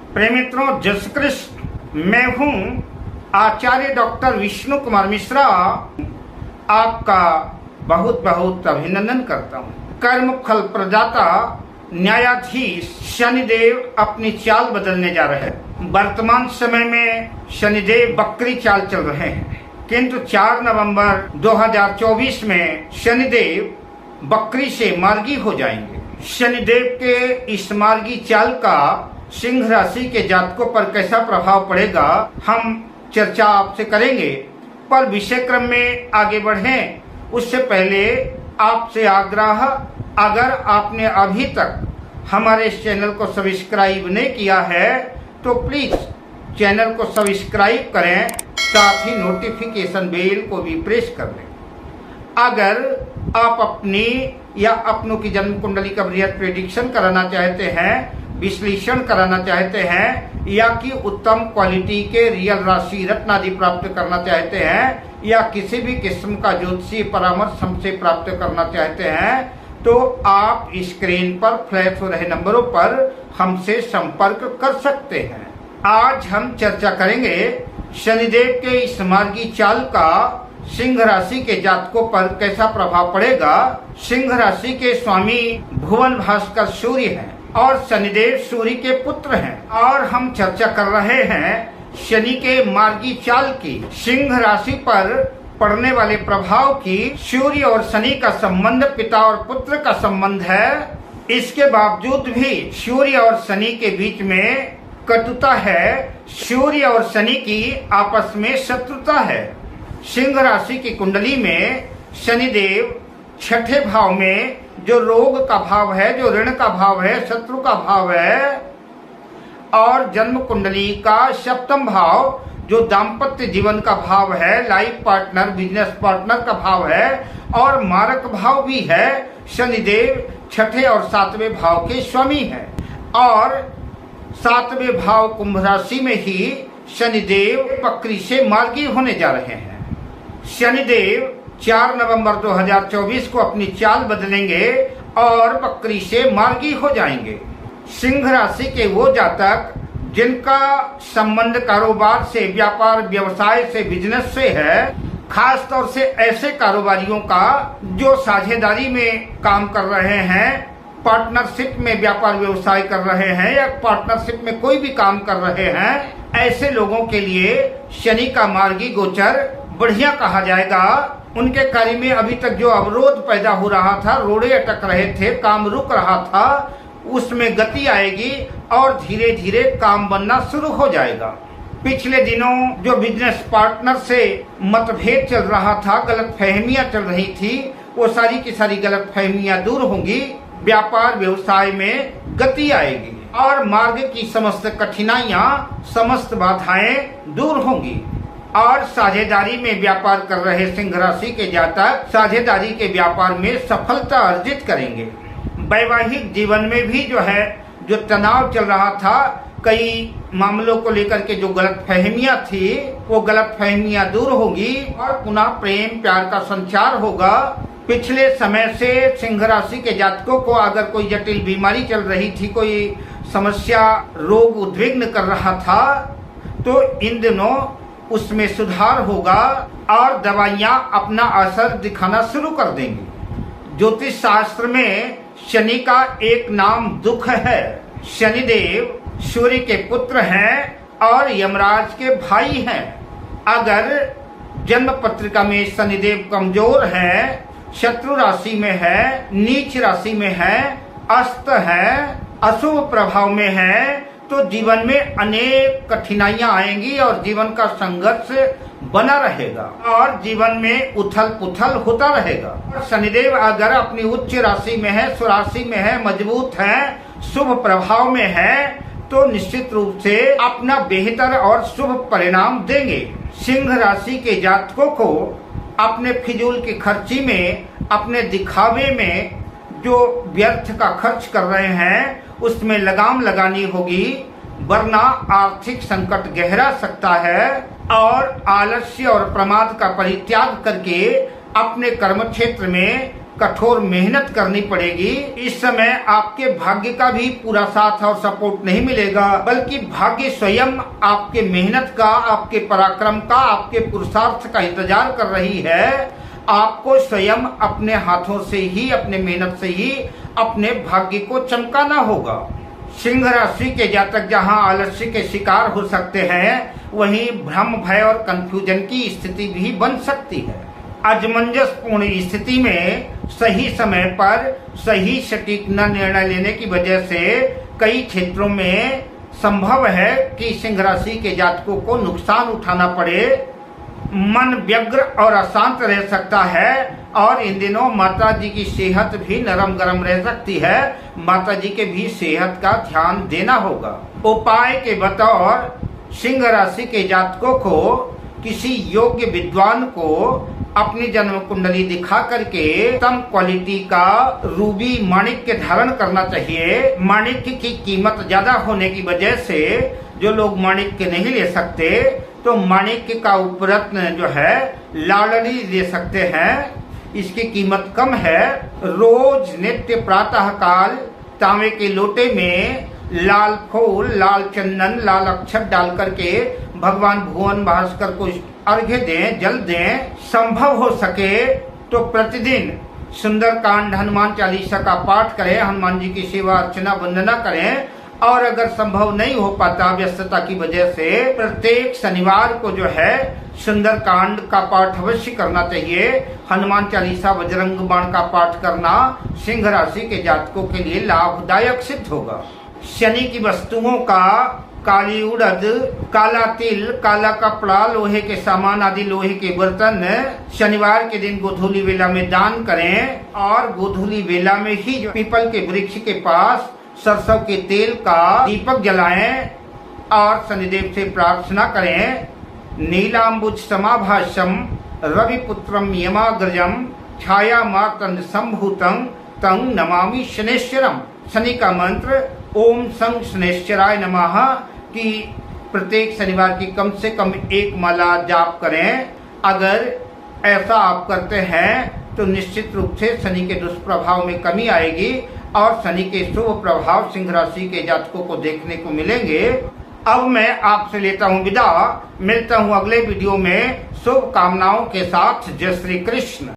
प्रिय मित्रों, जय श्री कृष्ण। मैं हूं आचार्य डॉक्टर विष्णु कुमार मिश्रा। आपका बहुत बहुत अभिनंदन करता हूं। कर्म फल प्रदाता न्यायाधीश शनिदेव अपनी चाल बदलने जा रहे हैं। वर्तमान समय में शनिदेव बकरी चाल चल रहे हैं, किंतु 4 नवंबर 2024 में शनिदेव बकरी से मार्गी हो जाएंगे। शनिदेव के इस मार्गी चाल का सिंह राशि के जातकों पर कैसा प्रभाव पड़ेगा, हम चर्चा आपसे करेंगे। पर विषय क्रम में आगे बढ़ें उससे पहले आपसे आग्रह, अगर आपने अभी तक हमारे इस चैनल को सब्सक्राइब नहीं किया है तो प्लीज चैनल को सब्सक्राइब करें, साथ ही नोटिफिकेशन बेल को भी प्रेस कर लें। अगर आप अपनी या अपनों की जन्म कुंडली का बृहद प्रेडिक्शन कराना चाहते हैं, विश्लेषण कराना चाहते हैं, या कि उत्तम क्वालिटी के रियल राशि रत्न आदि प्राप्त करना चाहते हैं, या किसी भी किस्म का ज्योतिषीय परामर्श हमसे प्राप्त करना चाहते हैं, तो आप स्क्रीन पर फ्लैश हो रहे नंबरों पर हमसे संपर्क कर सकते हैं। आज हम चर्चा करेंगे शनिदेव के इस मार्गी चाल का सिंह राशि के जातकों पर कैसा प्रभाव पड़ेगा। सिंह राशि के स्वामी भुवन भास्कर सूर्य हैं और शनिदेव सूर्य के पुत्र हैं, और हम चर्चा कर रहे हैं शनि के मार्गी चाल की, सिंह राशि पर पड़ने वाले प्रभाव की। सूर्य और शनि का संबंध पिता और पुत्र का संबंध है, इसके बावजूद भी सूर्य और शनि के बीच में कटुता है। सूर्य और शनि की आपस में शत्रुता है। सिंह राशि की कुंडली में शनिदेव छठे भाव में, जो रोग का भाव है, जो ऋण का भाव है, शत्रु का भाव है, और जन्म कुंडली का सप्तम भाव जो दाम्पत्य जीवन का भाव है, लाइफ पार्टनर, बिजनेस पार्टनर का भाव है, और मारक भाव भी है। शनिदेव छठे और सातवें भाव के स्वामी हैं, और सातवें भाव कुंभ राशि में ही शनिदेव बकरी से मार्गी होने जा रहे हैं। शनिदेव 4 नवंबर 2024 को अपनी चाल बदलेंगे और बकरी से मार्गी हो जाएंगे। सिंह राशि के वो जातक जिनका संबंध कारोबार से, व्यापार व्यवसाय से, बिजनेस से है, खास तौर से ऐसे कारोबारियों का जो साझेदारी में काम कर रहे हैं, पार्टनरशिप में व्यापार व्यवसाय कर रहे हैं, या पार्टनरशिप में कोई भी काम कर रहे हैं, ऐसे लोगों के लिए शनि का मार्गी गोचर बढ़िया कहा जाएगा। उनके कार्य में अभी तक जो अवरोध पैदा हो रहा था, रोड़े अटक रहे थे, काम रुक रहा था, उसमें गति आएगी और धीरे धीरे काम बनना शुरू हो जाएगा। पिछले दिनों जो बिजनेस पार्टनर से मतभेद चल रहा था, गलतफहमियां चल रही थी, वो सारी की सारी गलतफहमियां दूर होंगी। व्यापार व्यवसाय में गति आएगी और मार्ग की समस्त कठिनाइयां, समस्त बाधाएं दूर होंगी। और साझेदारी में व्यापार कर रहे सिंह राशि के जातक साझेदारी के व्यापार में सफलता अर्जित करेंगे। वैवाहिक जीवन में भी जो तनाव चल रहा था, कई मामलों को लेकर के जो गलतफहमियां थी, वो गलतफहमियां दूर होगी और पुनः प्रेम प्यार का संचार होगा। पिछले समय से सिंह राशि के जातकों को अगर कोई जटिल बीमारी चल रही थी, कोई समस्या, रोग उद्विग्न कर रहा था, तो इन दिनों उसमें सुधार होगा और दवाइयां अपना असर दिखाना शुरू कर देंगी। ज्योतिष शास्त्र में शनि का एक नाम दुख है। शनिदेव सूर्य के पुत्र हैं और यमराज के भाई हैं। अगर जन्म पत्रिका में शनिदेव कमजोर है, शत्रु राशि में है, नीच राशि में है, अस्त है, अशुभ प्रभाव में है, तो जीवन में अनेक कठिनाइयां आएंगी और जीवन का संघर्ष बना रहेगा और जीवन में उथल पुथल होता रहेगा। शनिदेव अगर अपनी उच्च राशि में है, स्वराशि में है, मजबूत है, शुभ प्रभाव में है, तो निश्चित रूप से अपना बेहतर और शुभ परिणाम देंगे। सिंह राशि के जातकों को अपने फिजूल की खर्ची में, अपने दिखावे में जो व्यर्थ का खर्च कर रहे हैं, उसमें लगाम लगानी होगी, वरना आर्थिक संकट गहरा सकता है। और आलस्य और प्रमाद का परित्याग करके अपने कर्म क्षेत्र में कठोर मेहनत करनी पड़ेगी। इस समय आपके भाग्य का भी पूरा साथ और सपोर्ट नहीं मिलेगा, बल्कि भाग्य स्वयं आपके मेहनत का, आपके पराक्रम का, आपके पुरुषार्थ का इंतजार कर रही है। आपको स्वयं अपने हाथों से ही, अपने मेहनत से ही अपने भाग्य को चमकाना होगा। सिंह राशि के जातक जहां आलस्य के शिकार हो सकते हैं, वहीं भ्रम, भय और कंफ्यूजन की स्थिति भी बन सकती है। अजमंजसपूर्ण स्थिति में सही समय पर सही सटीक न निर्णय लेने की वजह से कई क्षेत्रों में संभव है कि सिंह राशि के जातकों को नुकसान उठाना पड़े। मन व्यग्र और अशांत रह सकता है और इन दिनों माता जी की सेहत भी नरम गरम रह सकती है। माता जी के भी सेहत का ध्यान देना होगा। उपाय के बतौर सिंह राशि के जातकों को किसी योग्य विद्वान को अपनी जन्म कुंडली दिखा करके उत्तम क्वालिटी का रूबी माणिक्य धारण करना चाहिए। माणिक्य की कीमत ज्यादा होने की वजह से जो लोग माणिक्य नहीं ले सकते, तो माणिक्य का उपरत्न जो है लालड़ी ले सकते हैं। इसकी कीमत कम है। रोज नित्य प्रातः काल तांबे के लोटे में लाल फूल, लाल चंदन, लाल अक्षत डाल करके भगवान भुवन भास्कर को अर्घ्य दें, जल दें। संभव हो सके तो प्रतिदिन सुंदरकांड, हनुमान चालीसा का पाठ करें, हनुमान जी की सेवा अर्चना वंदना करें। और अगर संभव नहीं हो पाता व्यस्तता की वजह से, प्रत्येक शनिवार को जो है सुंदरकांड का पाठ अवश्य करना चाहिए। हनुमान चालीसा, बजरंग बाण का पाठ करना सिंह राशि के जातकों के लिए लाभदायक सिद्ध होगा। शनि की वस्तुओं का काली उड़द, काला तिल, काला कपड़ा, लोहे के सामान आदि लोहे के बर्तन शनिवार के दिन गोधूली वेला में दान करें। और गोधूली वेला में ही पीपल के वृक्ष के पास सरसों के तेल का दीपक जलाएं और शनिदेव से प्रार्थना करें। नीलांबुज समाभासम रविपुत्रम यमाग्रजम छाया मार्तंड संभूतं तं नमामि शनेश्वरम। शनि का मंत्र ओम सं शनेश्वराय नमः की प्रत्येक शनिवार की कम से कम एक माला जाप करें। अगर ऐसा आप करते हैं तो निश्चित रूप से शनि के दुष्प्रभाव में कमी आएगी और शनि के शुभ प्रभाव सिंह राशि के जातकों को देखने को मिलेंगे। अब मैं आपसे लेता हूँ विदा। मिलता हूँ अगले वीडियो में शुभ कामनाओं के साथ। जय श्री कृष्ण।